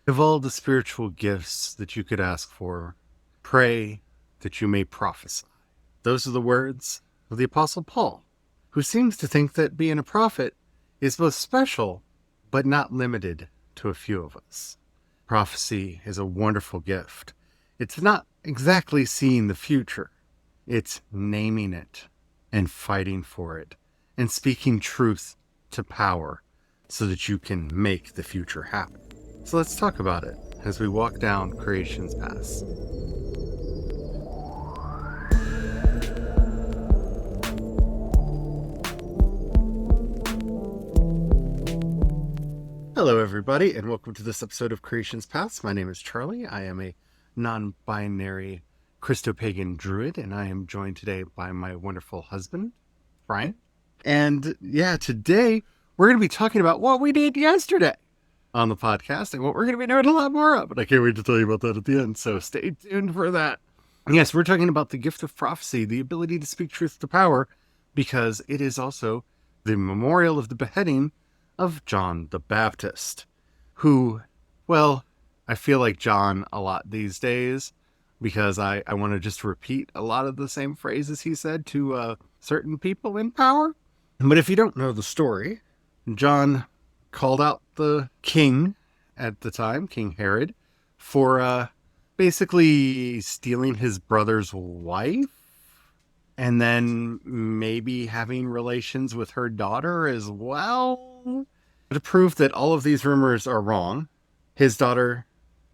Of all the spiritual gifts that you could ask for, pray that you may prophesy. Those are the words of the Apostle Paul, who seems to think that being a prophet is both special, but not limited to a few of us. Prophecy is a wonderful gift. It's not exactly seeing the future. It's naming it and fighting for it and speaking truth to power so that you can make the future happen. So let's talk about it as we walk down creation's path. Hello, everybody, and welcome to this episode of Creation's Paths. My name is Charlie. I am a non-binary Christopagan Druid, and I am joined today by my wonderful husband, Brian. And today we're going to be talking about what we did yesterday on the podcast and what we're going to be doing a lot more of. But I can't wait to tell you about that at the end, so stay tuned for that. Yes, we're talking about the gift of prophecy, the ability to speak truth to power, because it is also the memorial of the beheading of John the Baptist, who, well, I feel like John a lot these days because I want to just repeat a lot of the same phrases he said to certain people in power. But if you don't know the story, John called out the king at the time, King Herod, for basically stealing his brother's wife and then maybe having relations with her daughter as well. To prove that all of these rumors are wrong, his daughter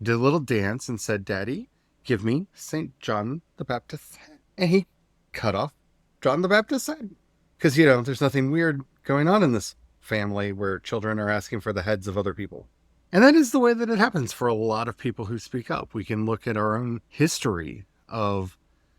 did a little dance and said, "Daddy, give me St. John the Baptist's head." And he cut off John the Baptist's head. Because, there's nothing weird going on in this family where children are asking for the heads of other people. And that is the way that it happens for a lot of people who speak up. We can look at our own history of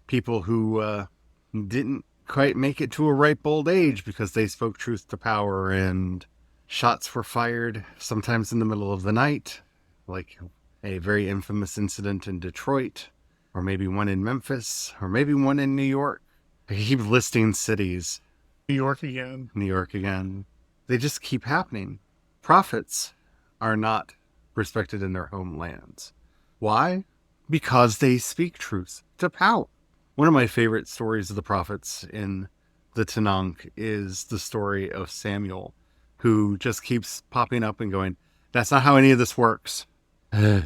people who didn't quite make it to a ripe old age because they spoke truth to power, and shots were fired, sometimes in the middle of the night, like a very infamous incident in Detroit, or maybe one in Memphis, or maybe one in New York. I keep listing cities. New York again. They just keep happening. Prophets are not respected in their homelands. Why? Because they speak truth to power. One of my favorite stories of the prophets in the Tanakh is the story of Samuel, who just keeps popping up and going, "That's not how any of this works."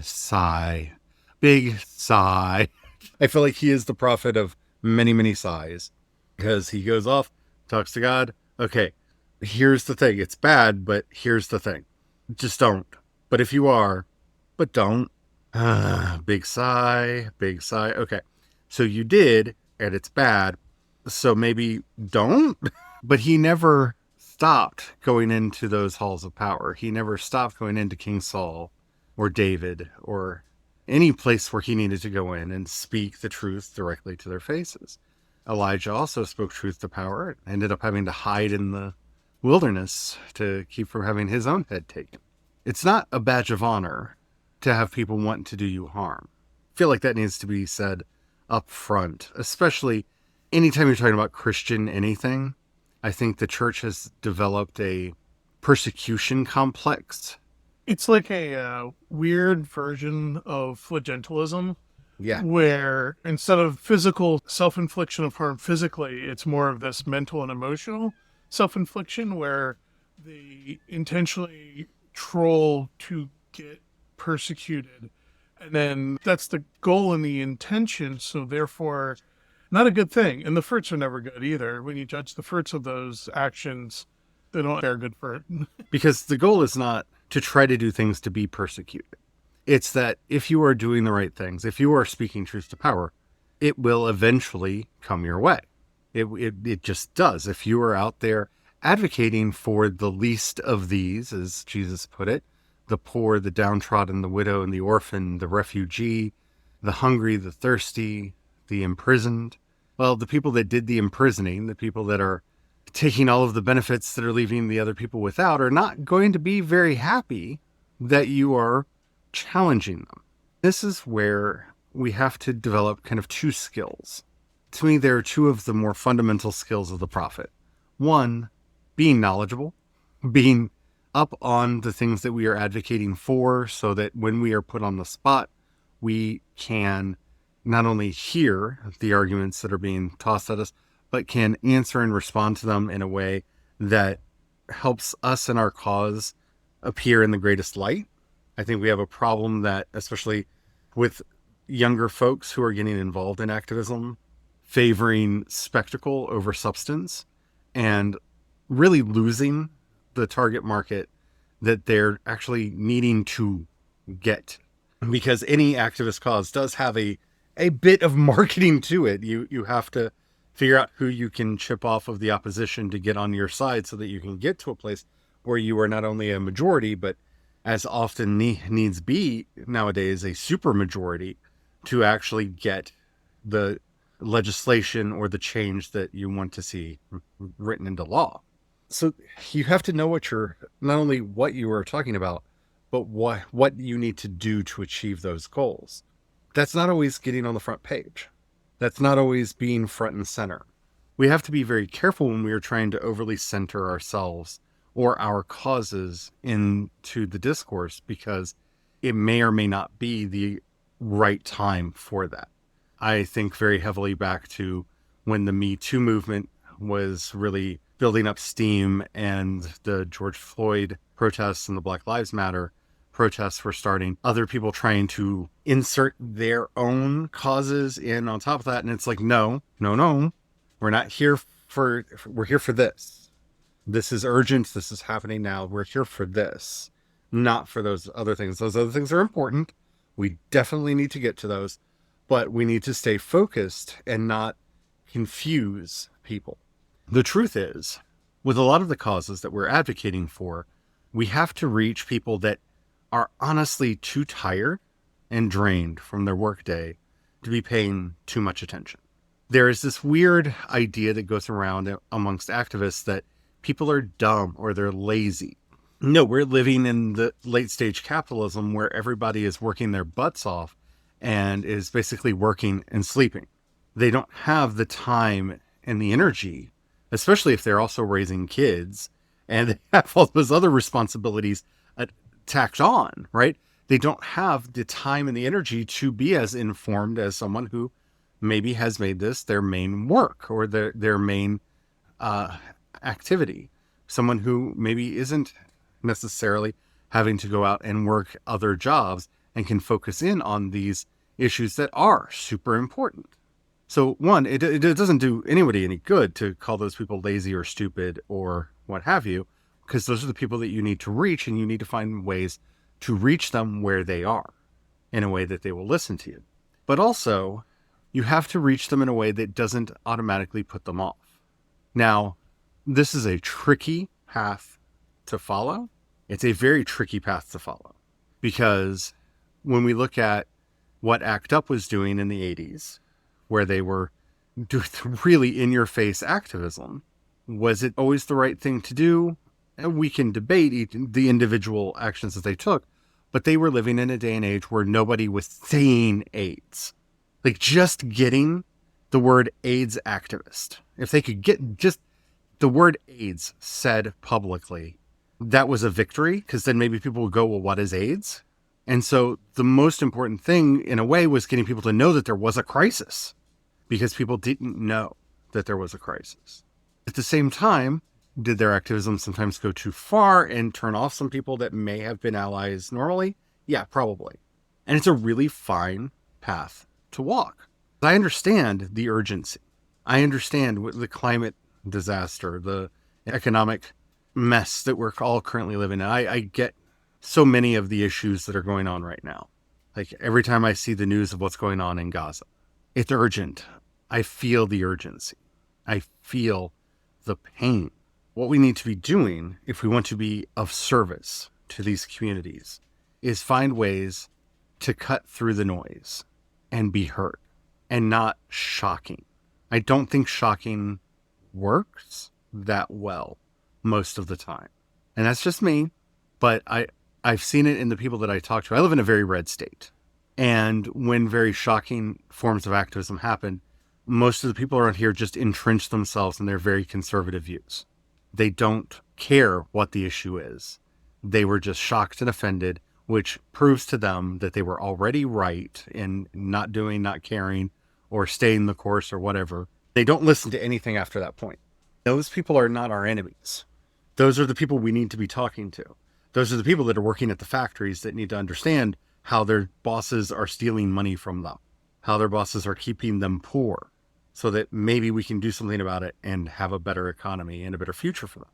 Sigh. Big sigh. I feel like he is the prophet of many, many sighs, because he goes off, talks to God. Okay, here's the thing. It's bad, but here's the thing. Just don't. But if you are, but don't. Big sigh, big sigh. Okay, so you did, and it's bad, so maybe don't. But he never stopped going into those halls of power. He never stopped going into King Saul or David or any place where he needed to go in and speak the truth directly to their faces. Elijah also spoke truth to power, ended up having to hide in the wilderness to keep from having his own head taken. It's not a badge of honor to have people want to do you harm. I feel like that needs to be said up front, especially anytime you're talking about Christian anything. I think the church has developed a persecution complex. It's like a weird version of flagellantism. Yeah. Where instead of physical self-infliction of harm physically, it's more of this mental and emotional self-infliction where they intentionally troll to get persecuted. And then that's the goal and the intention. So therefore, not a good thing. And the fruits are never good either. When you judge the fruits of those actions, they don't bear good fruit. Because the goal is not to try to do things to be persecuted. It's that if you are doing the right things, if you are speaking truth to power, it will eventually come your way. It just does. If you are out there advocating for the least of these, as Jesus put it, the poor, the downtrodden, the widow, and the orphan, the refugee, the hungry, the thirsty, the imprisoned. Well, the people that did the imprisoning, the people that are taking all of the benefits that are leaving the other people without, are not going to be very happy that you are challenging them. This is where we have to develop kind of two skills. To me, there are two of the more fundamental skills of the prophet. One, being knowledgeable, being up on the things that we are advocating for, so that when we are put on the spot, we can not only hear the arguments that are being tossed at us, but can answer and respond to them in a way that helps us and our cause appear in the greatest light. I think we have a problem that, especially with younger folks who are getting involved in activism, favoring spectacle over substance and really losing the target market that they're actually needing to get. Because any activist cause does have a bit of marketing to it. You have to figure out who you can chip off of the opposition to get on your side so that you can get to a place where you are not only a majority, but as often needs be nowadays, a super majority to actually get the legislation or the change that you want to see written into law. So you have to know not only what you are talking about, but what you need to do to achieve those goals. That's not always getting on the front page. That's not always being front and center. We have to be very careful when we are trying to overly center ourselves or our causes into the discourse, because it may or may not be the right time for that. I think very heavily back to when the Me Too movement was really building up steam and the George Floyd protests and the Black Lives Matter protests were starting. Other people trying to insert their own causes in on top of that. And it's like, no, we're not here we're here for this. This is urgent. This is happening now. We're here for this, not for those other things. Those other things are important. We definitely need to get to those, but we need to stay focused and not confuse people. The truth is, with a lot of the causes that we're advocating for, we have to reach people that are honestly too tired and drained from their workday to be paying too much attention. There is this weird idea that goes around amongst activists that people are dumb or they're lazy. No, we're living in the late stage capitalism where everybody is working their butts off and is basically working and sleeping. They don't have the time and the energy, especially if they're also raising kids and they have all those other responsibilities tacked on, right? They don't have the time and the energy to be as informed as someone who maybe has made this their main work or their main activity. Someone who maybe isn't necessarily having to go out and work other jobs and can focus in on these issues that are super important. So one, it doesn't do anybody any good to call those people lazy or stupid or what have you, because those are the people that you need to reach, and you need to find ways to reach them where they are in a way that they will listen to you. But also, you have to reach them in a way that doesn't automatically put them off. Now, this is a tricky path to follow. It's a very tricky path to follow, because when we look at what ACT UP was doing in the 80s, where they were doing really in-your-face activism, was it always the right thing to do? And we can debate the individual actions that they took, but they were living in a day and age where nobody was saying AIDS. Like, just getting the word AIDS activist, if they could get just the word AIDS said publicly, that was a victory, because then maybe people would go, well, what is AIDS? And so the most important thing, in a way, was getting people to know that there was a crisis, because people didn't know that there was a crisis. At the same time, did their activism sometimes go too far and turn off some people that may have been allies normally? Yeah, probably. And it's a really fine path to walk. I understand the urgency. I understand the climate disaster, the economic mess that we're all currently living in. I get so many of the issues that are going on right now. Like, every time I see the news of what's going on in Gaza, it's urgent. I feel the urgency. I feel the pain. What we need to be doing, if we want to be of service to these communities, is find ways to cut through the noise and be heard, and not shocking. I don't think shocking works that well most of the time. And that's just me, but I've seen it in the people that I talk to. I live in a very red state. And when very shocking forms of activism happen, most of the people around here just entrench themselves in their very conservative views. They don't care what the issue is. They were just shocked and offended, which proves to them that they were already right in not doing, not caring, or staying the course or whatever. They don't listen to anything after that point. Those people are not our enemies. Those are the people we need to be talking to. Those are the people that are working at the factories that need to understand how their bosses are stealing money from them, how their bosses are keeping them poor, so that maybe we can do something about it and have a better economy and a better future for them.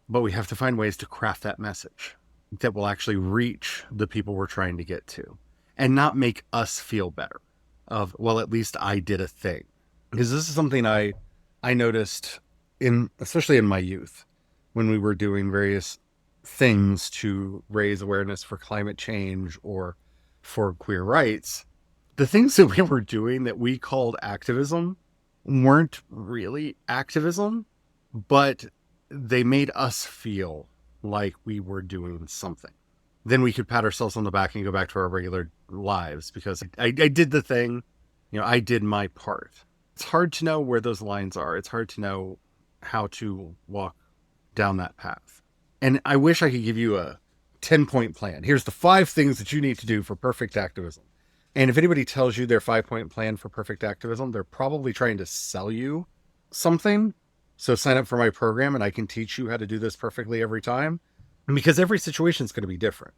But we have to find ways to craft that message that will actually reach the people we're trying to get to and not make us feel better of, well, at least I did a thing. Because this is something I noticed especially in my youth, when we were doing various things to raise awareness for climate change or for queer rights. The things that we were doing that we called activism weren't really activism, but they made us feel like we were doing something. Then we could pat ourselves on the back and go back to our regular lives because I did the thing, I did my part. It's hard to know where those lines are. It's hard to know how to walk down that path. And I wish I could give you a 10-point plan. Here's the 5 things that you need to do for perfect activism. And if anybody tells you their 5-point plan for perfect activism, they're probably trying to sell you something. So sign up for my program and I can teach you how to do this perfectly every time. Because every situation is going to be different.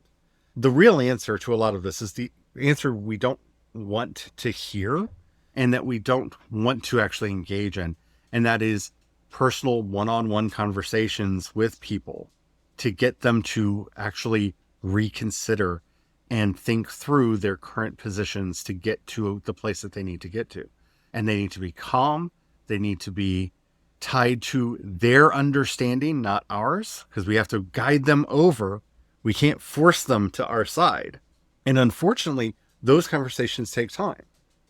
The real answer to a lot of this is the answer we don't want to hear and that we don't want to actually engage in. And that is personal one-on-one conversations with people to get them to actually reconsider and think through their current positions to get to the place that they need to get to. And they need to be calm. They need to be tied to their understanding, not ours, because we have to guide them over. We can't force them to our side. And unfortunately, those conversations take time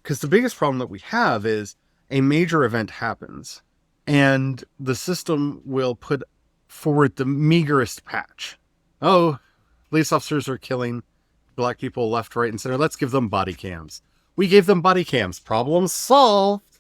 because the biggest problem that we have is a major event happens and the system will put forward the meagerest patch. Oh, police officers are killing Black people left, right, and center. Let's give them body cams. We gave them body cams. Problem solved.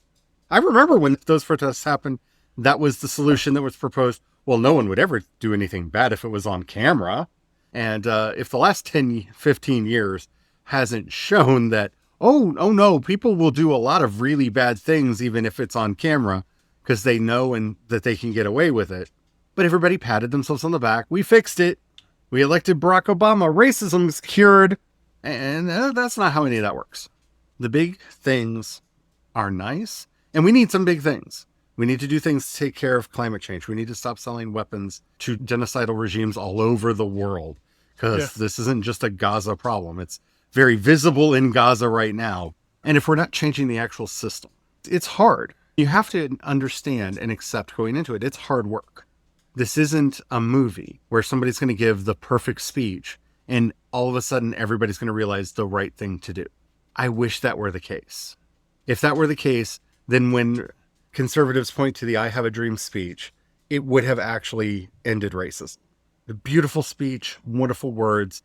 I remember when those protests happened, that was the solution that was proposed. Well, no one would ever do anything bad if it was on camera. And if the last 10, 15 years hasn't shown that, oh no, people will do a lot of really bad things even if it's on camera because they know and that they can get away with it. But everybody patted themselves on the back. We fixed it. We elected Barack Obama. Racism is cured. And that's not how any of that works. The big things are nice. And we need some big things. We need to do things to take care of climate change. We need to stop selling weapons to genocidal regimes all over the world. Because this isn't just a Gaza problem. It's very visible in Gaza right now. And if we're not changing the actual system, it's hard. You have to understand and accept going into it. It's hard work. This isn't a movie where somebody's going to give the perfect speech and all of a sudden everybody's going to realize the right thing to do. I wish that were the case. If that were the case, then when conservatives point to the I Have a Dream speech, it would have actually ended racism. The beautiful speech, wonderful words,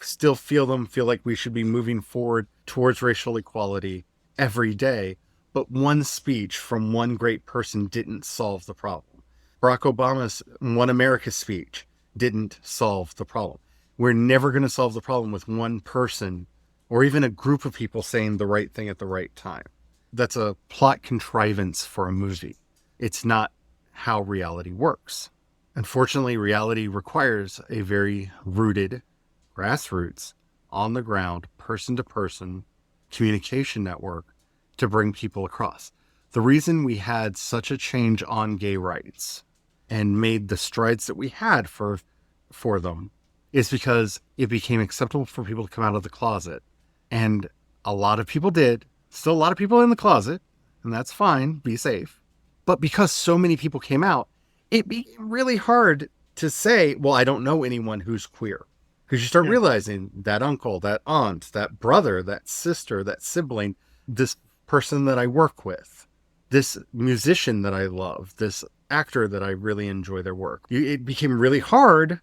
still feel like we should be moving forward towards racial equality every day. But one speech from one great person didn't solve the problem. Barack Obama's One America speech didn't solve the problem. We're never going to solve the problem with one person or even a group of people saying the right thing at the right time. That's a plot contrivance for a movie. It's not how reality works. Unfortunately, reality requires a very rooted, grassroots, on the ground, person to person communication network to bring people across. The reason we had such a change on gay rights and made the strides that we had for them is because it became acceptable for people to come out of the closet. And a lot of people did. Still a lot of people in the closet, and that's fine. Be safe. But because so many people came out, it became really hard to say, well, I don't know anyone who's queer. Because you start realizing that uncle, that aunt, that brother, that sister, that sibling, this person that I work with, this musician that I love, this actor that I really enjoy their work. It became really hard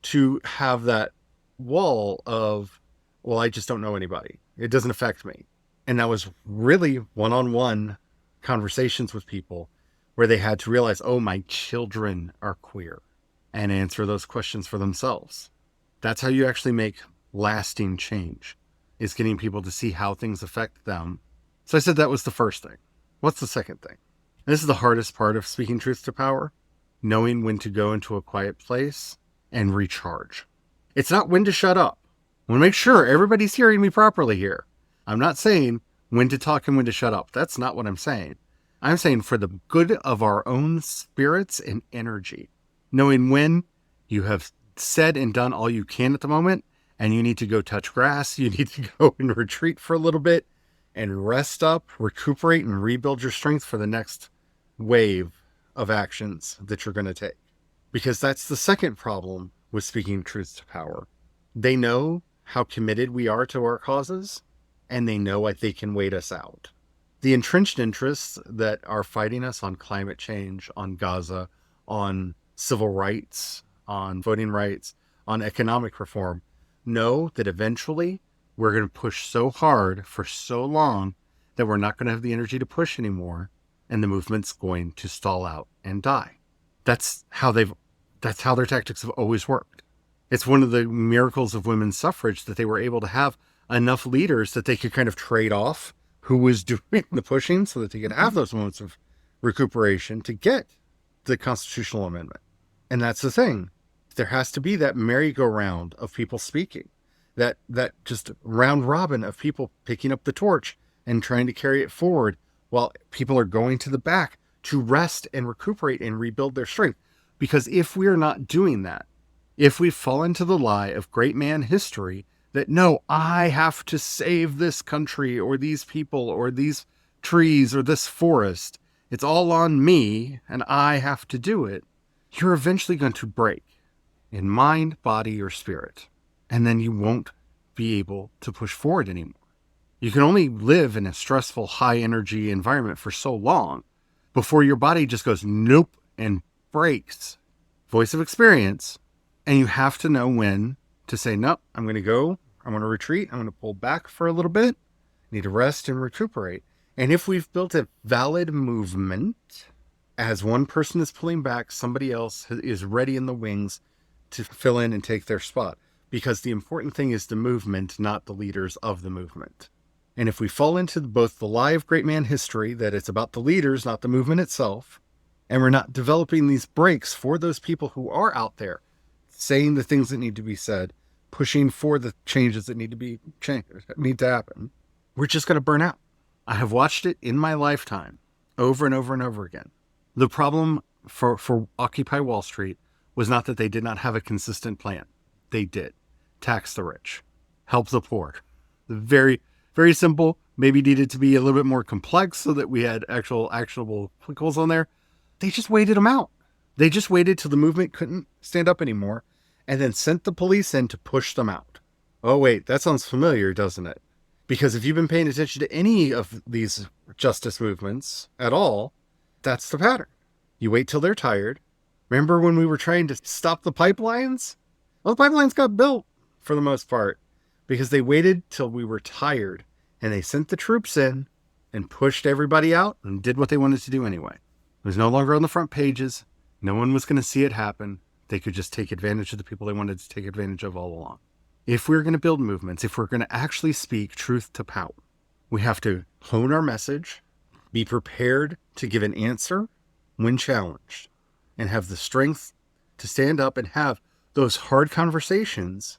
to have that wall of, well, I just don't know anybody. It doesn't affect me. And that was really one-on-one conversations with people where they had to realize, oh, my children are queer, and answer those questions for themselves. That's how you actually make lasting change, is getting people to see how things affect them. So I said that was the first thing. What's the second thing? This is the hardest part of speaking truth to power, knowing when to go into a quiet place and recharge. It's not when to shut up. I want to make sure everybody's hearing me properly here. I'm not saying when to talk and when to shut up. That's not what I'm saying. I'm saying for the good of our own spirits and energy, knowing when you have said and done all you can at the moment, and you need to go touch grass, you need to go and retreat for a little bit and rest up, recuperate, and rebuild your strength for the next wave of actions that you're going to take. Because that's the second problem with speaking truth to power. They know how committed we are to our causes, and they know what they can wait us out. The entrenched interests that are fighting us on climate change, on Gaza, on civil rights, on voting rights, on economic reform, know that eventually we're going to push so hard for so long that we're not going to have the energy to push anymore, and the movement's going to stall out and die. That's how their tactics have always worked. It's one of the miracles of women's suffrage that they were able to have enough leaders that they could kind of trade off who was doing the pushing so that they could have those moments of recuperation to get the constitutional amendment. And that's the thing. There has to be that merry-go-round of people speaking, that just round robin of people picking up the torch and trying to carry it forward while people are going to the back to rest and recuperate and rebuild their strength. Because if we're not doing that, if we fall into the lie of great man history that, no, I have to save this country or these people or these trees or this forest, it's all on me and I have to do it, you're eventually going to break in mind, body, or spirit. And then you won't be able to push forward anymore. You can only live in a stressful, high energy environment for so long before your body just goes nope and breaks. Voice of experience. And you have to know when to say, nope, I'm going to go. I'm going to retreat. I'm going to pull back for a little bit. I need to rest and recuperate. And if we've built a valid movement, as one person is pulling back, somebody else is ready in the wings to fill in and take their spot. Because the important thing is the movement, not the leaders of the movement. And if we fall into both the lie of great man history, that it's about the leaders, not the movement itself, and we're not developing these breaks for those people who are out there, saying the things that need to be said, pushing for the changes that need to happen, we're just going to burn out. I have watched it in my lifetime over and over and over again. The problem for Occupy Wall Street was not that they did not have a consistent plan. They did. Tax the rich. Help the poor. Very, very simple. Maybe needed to be a little bit more complex so that we had actual actionable applicals on there. They just waited them out. They just waited till the movement couldn't stand up anymore and then sent the police in to push them out. Oh, wait, that sounds familiar, doesn't it? Because if you've been paying attention to any of these justice movements at all, that's the pattern. You wait till they're tired. Remember when we were trying to stop the pipelines? Well, the pipelines got built for the most part because they waited till we were tired and they sent the troops in and pushed everybody out and did what they wanted to do anyway. It was no longer on the front pages. No one was going to see it happen. They could just take advantage of the people they wanted to take advantage of all along. If we're going to build movements, if we're going to actually speak truth to power, we have to hone our message, be prepared to give an answer when challenged, and have the strength to stand up and have those hard conversations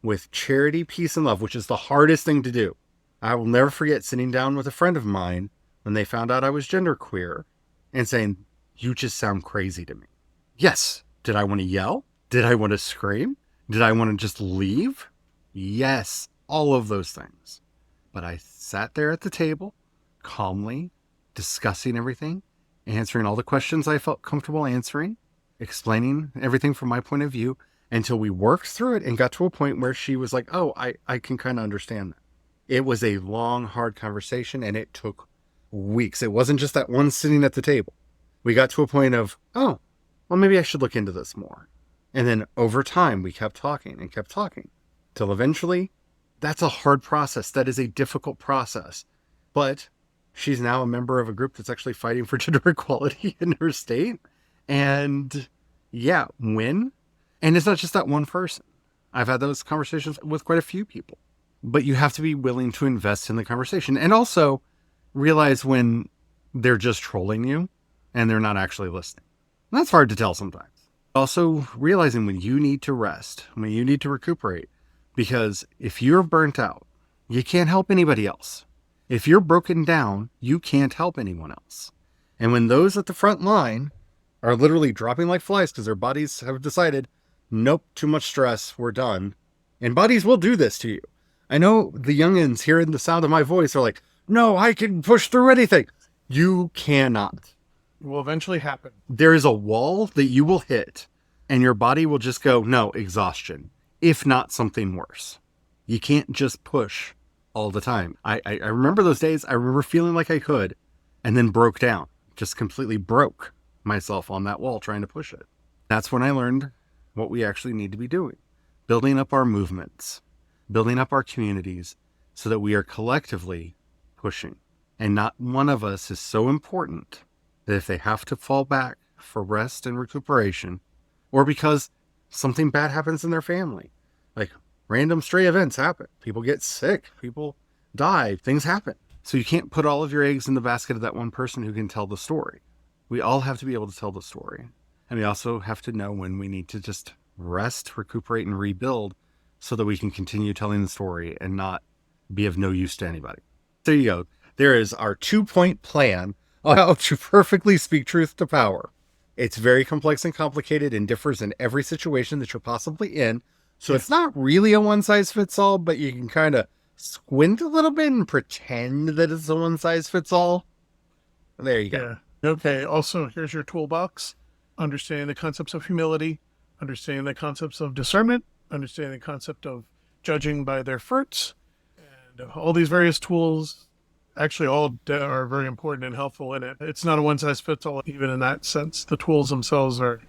with charity, peace, and love, which is the hardest thing to do. I will never forget sitting down with a friend of mine when they found out I was genderqueer and saying, "You just sound crazy to me." Yes. Did I want to yell? Did I want to scream? Did I want to just leave? Yes, all of those things. But I sat there at the table, calmly, discussing everything, answering all the questions I felt comfortable answering, explaining everything from my point of view, until we worked through it and got to a point where she was like, oh, I can kind of understand that. It was a long, hard conversation, and it took weeks. It wasn't just that one sitting at the table. We got to a point of, oh, well, maybe I should look into this more. And then over time, we kept talking and kept talking till eventually, that's a hard process. That is a difficult process. But she's now a member of a group that's actually fighting for gender equality in her state. And yeah, win. And it's not just that one person. I've had those conversations with quite a few people. But you have to be willing to invest in the conversation and also realize when they're just trolling you and they're not actually listening. And that's hard to tell sometimes. Also realizing when you need to rest, when you need to recuperate, because if you're burnt out, you can't help anybody else. If you're broken down, you can't help anyone else. And when those at the front line are literally dropping like flies because their bodies have decided, nope, too much stress, we're done. And bodies will do this to you. I know the youngins hearing the sound of my voice are like, no, I can push through anything. You cannot. It will eventually happen. There is a wall that you will hit and your body will just go, no, exhaustion, if not something worse. You can't just push all the time. I remember those days. I remember feeling like I could and then broke down, just completely broke myself on that wall trying to push it. That's when I learned what we actually need to be doing, building up our movements, building up our communities so that we are collectively pushing. And not one of us is so important that if they have to fall back for rest and recuperation, or because something bad happens in their family, like random stray events happen, people get sick, people die, things happen. So you can't put all of your eggs in the basket of that one person who can tell the story. We all have to be able to tell the story. And we also have to know when we need to just rest, recuperate, and rebuild so that we can continue telling the story and not be of no use to anybody. There you go. There is our 2-point plan on how to perfectly speak truth to power. It's very complex and complicated and differs in every situation that you're possibly in. So it's not really a one-size-fits-all, but you can kind of squint a little bit and pretend that it's a one-size-fits-all. There you go. Yeah. Okay. Also, here's your toolbox. Understanding the concepts of humility, understanding the concepts of discernment, understanding the concept of judging by their fruits, and all these various tools actually all are very important and helpful in it. It's not a one-size-fits-all even in that sense. The tools themselves are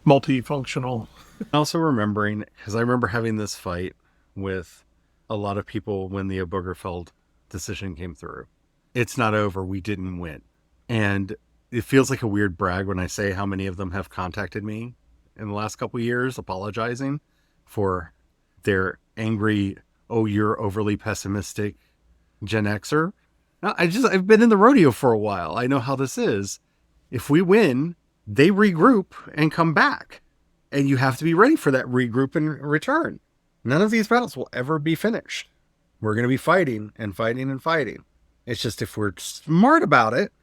multifunctional. Also remembering, because I remember having this fight with a lot of people when the Obergefell decision came through. It's not over. We didn't win. And it feels like a weird brag when I say how many of them have contacted me in the last couple of years apologizing for their angry, oh, you're overly pessimistic Gen Xer. Now, I've been in the rodeo for a while. I know how this is. If we win, they regroup and come back. And you have to be ready for that regroup and return. None of these battles will ever be finished. We're going to be fighting and fighting and fighting. It's just if we're smart about it,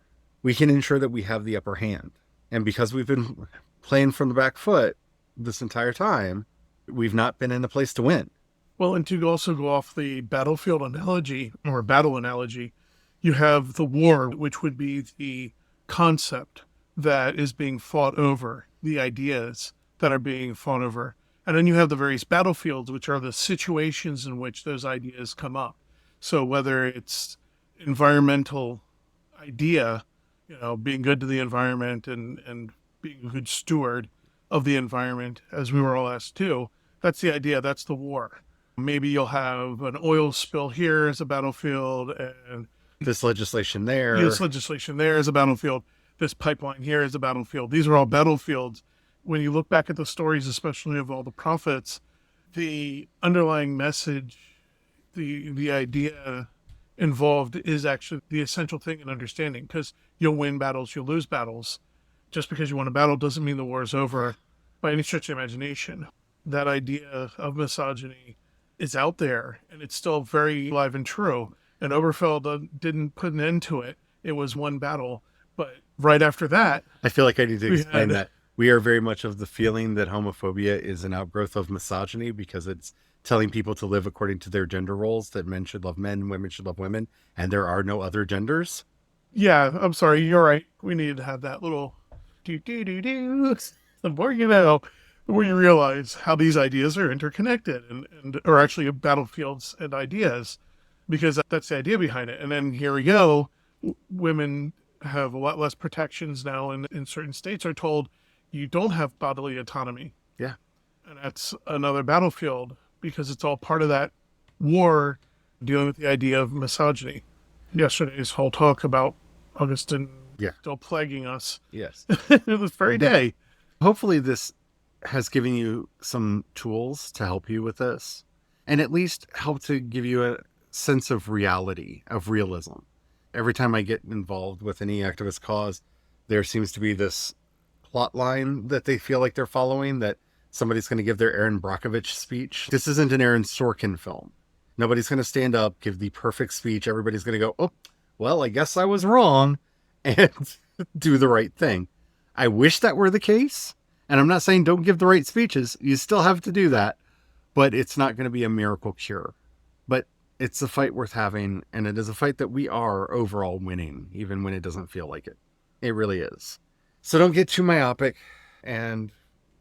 we can ensure that we have the upper hand. And because we've been playing from the back foot this entire time, we've not been in a place to win. Well, and to also go off the battlefield analogy or battle analogy, you have the war, which would be the concept that is being fought over, the ideas that are being fought over. And then you have the various battlefields, which are the situations in which those ideas come up. So whether it's environmental idea, being good to the environment and being a good steward of the environment, as we were all asked to, that's the idea, that's the war. Maybe you'll have an oil spill here as a battlefield, and this legislation there. This legislation there is a battlefield. This pipeline here is a battlefield. These are all battlefields. When you look back at the stories, especially of all the prophets, the underlying message, the idea involved is actually the essential thing in understanding, because you'll win battles, you'll lose battles. Just because you won a battle doesn't mean the war is over by any stretch of the imagination. That idea of misogyny is out there, and it's still very alive and true. And Obergefell didn't put an end to it. It was one battle. But right after that... I feel like I need to explain that. We are very much of the feeling that homophobia is an outgrowth of misogyny because it's telling people to live according to their gender roles, that men should love men, women should love women, and there are no other genders. Yeah, I'm sorry. You're right. We need to have that little do-do-do-do. The more you know, the more you realize how these ideas are interconnected and are actually battlefields and ideas, because that's the idea behind it. And then here we go. Women have a lot less protections now, and in certain states are told you don't have bodily autonomy. Yeah. And that's another battlefield, because it's all part of that war dealing with the idea of misogyny. Yesterday's whole talk about Augustine still plaguing us. Yes. This very day. Hopefully this has given you some tools to help you with this, and at least help to give you a sense of reality, of realism. Every time I get involved with any activist cause, there seems to be this plot line that they feel like they're following, that somebody's going to give their Aaron Brockovich speech. This isn't an Aaron Sorkin film. Nobody's going to stand up, give the perfect speech. Everybody's going to go, oh, well, I guess I was wrong, and do the right thing. I wish that were the case. And I'm not saying don't give the right speeches. You still have to do that. But it's not going to be a miracle cure. But it's a fight worth having. And it is a fight that we are overall winning, even when it doesn't feel like it. It really is. So don't get too myopic and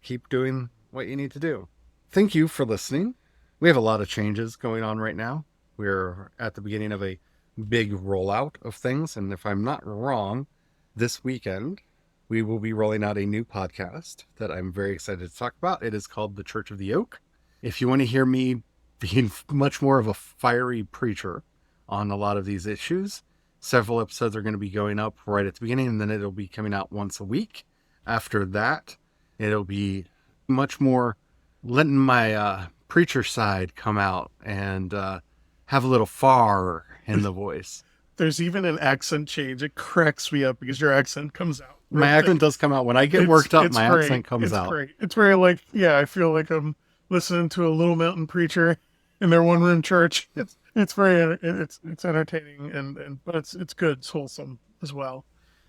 keep doing what you need to do. Thank you for listening. We have a lot of changes going on right now. We're at the beginning of a big rollout of things. And if I'm not wrong, this weekend, we will be rolling out a new podcast that I'm very excited to talk about. It is called The Church of the Oak. If you want to hear me being much more of a fiery preacher on a lot of these issues, several episodes are going to be going up right at the beginning, and then it'll be coming out once a week. After that, it'll be much more letting my preacher side come out and have a little far in the voice. There's even an accent change. It cracks me up because your accent comes out. My accent does come out. When I get worked up, my accent comes out. Great. It's very like, I feel like I'm listening to a Little Mountain preacher in their one room church. It's very, it's entertaining but it's good. It's wholesome as well.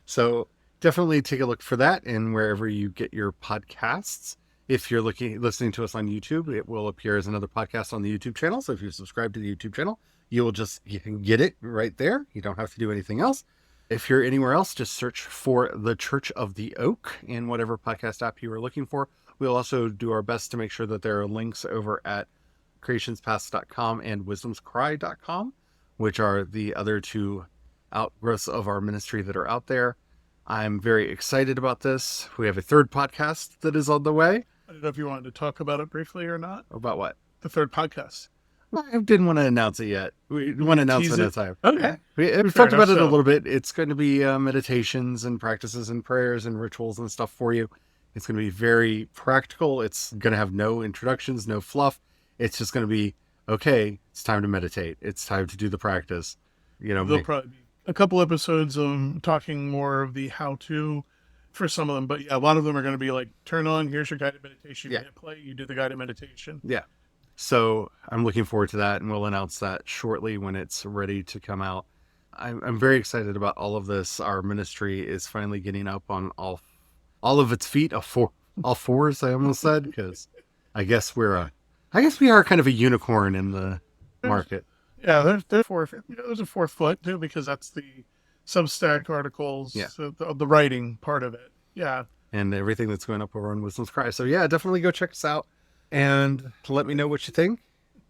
So definitely take a look for that in wherever you get your podcasts. If you're listening to us on YouTube, it will appear as another podcast on the YouTube channel. So if you subscribe to the YouTube channel, you can get it right there. You don't have to do anything else. If you're anywhere else, just search for The Church of the Oak in whatever podcast app you are looking for. We'll also do our best to make sure that there are links over at creationspast.com and wisdomscry.com, which are the other two outgrowths of our ministry that are out there. I'm very excited about this. We have a third podcast that is on the way. I don't know if you wanted to talk about it briefly or not. About what? The third podcast. I didn't want to announce it yet. We want to announce it at a time. Okay. We've talked about it a little bit. It's going to be meditations and practices and prayers and rituals and stuff for you. It's going to be very practical. It's going to have no introductions, no fluff. It's just going to be, okay, it's time to meditate. It's time to do the practice. There'll probably be a couple episodes talking more of the how-to for some of them. But a lot of them are going to be like, turn on, here's your guided meditation. You hit play, you do the guided meditation. Yeah. So I'm looking forward to that, and we'll announce that shortly when it's ready to come out. I'm very excited about all of this. Our ministry is finally getting up on all of its feet, all fours, I almost said, because I guess we are kind of a unicorn in the market. Yeah, there's a fourth foot too, because that's the Substack articles, the writing part of it. Yeah. And everything that's going up over on Wisdom's Cry. So yeah, definitely go check us out. And let me know what you think.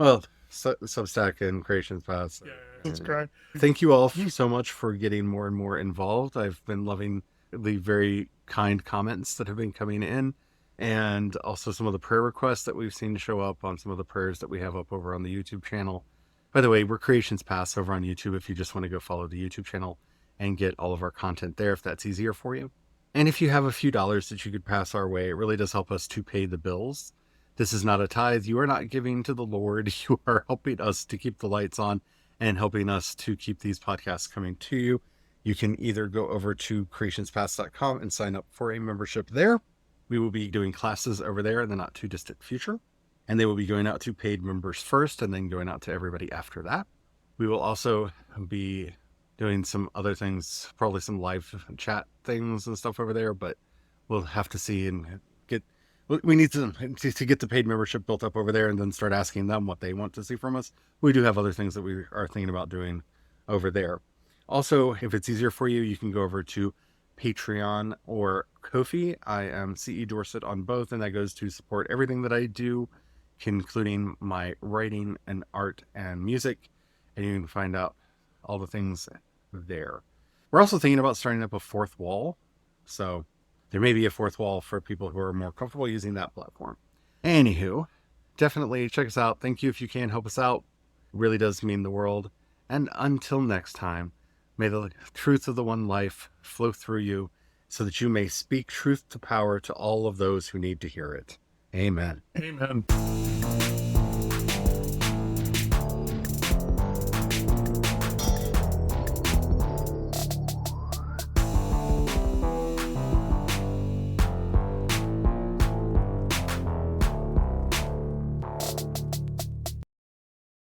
Well, Substack and Creation's Path. Yeah, that's great. Thank you all so much for getting more and more involved. I've been loving the very kind comments that have been coming in, and also some of the prayer requests that we've seen show up on some of the prayers that we have up over on the YouTube channel. By the way, we're Creation's Path over on YouTube if you just want to go follow the YouTube channel and get all of our content there, if that's easier for you. And if you have a few dollars that you could pass our way, it really does help us to pay the bills. This is not a tithe. You are not giving to the Lord. You are helping us to keep the lights on and helping us to keep these podcasts coming to you. You can either go over to creationspath.com and sign up for a membership there. We will be doing classes over there in the not too distant future, and they will be going out to paid members first and then going out to everybody after that. We will also be doing some other things, probably some live chat things and stuff over there, but we'll have to see and we need to get the paid membership built up over there and then start asking them what they want to see from us. We do have other things that we are thinking about doing over there. Also, if it's easier for you, you can go over to Patreon or Ko-fi. I am CE Dorset on both, and that goes to support everything that I do, including my writing and art and music. And you can find out all the things there. We're also thinking about starting up a fourth wall. So there may be a fourth wall for people who are more comfortable using that platform. Anywho, definitely check us out. Thank you if you can help us out. It really does mean the world. And until next time, may the truth of the one life flow through you so that you may speak truth to power to all of those who need to hear it. Amen. Amen.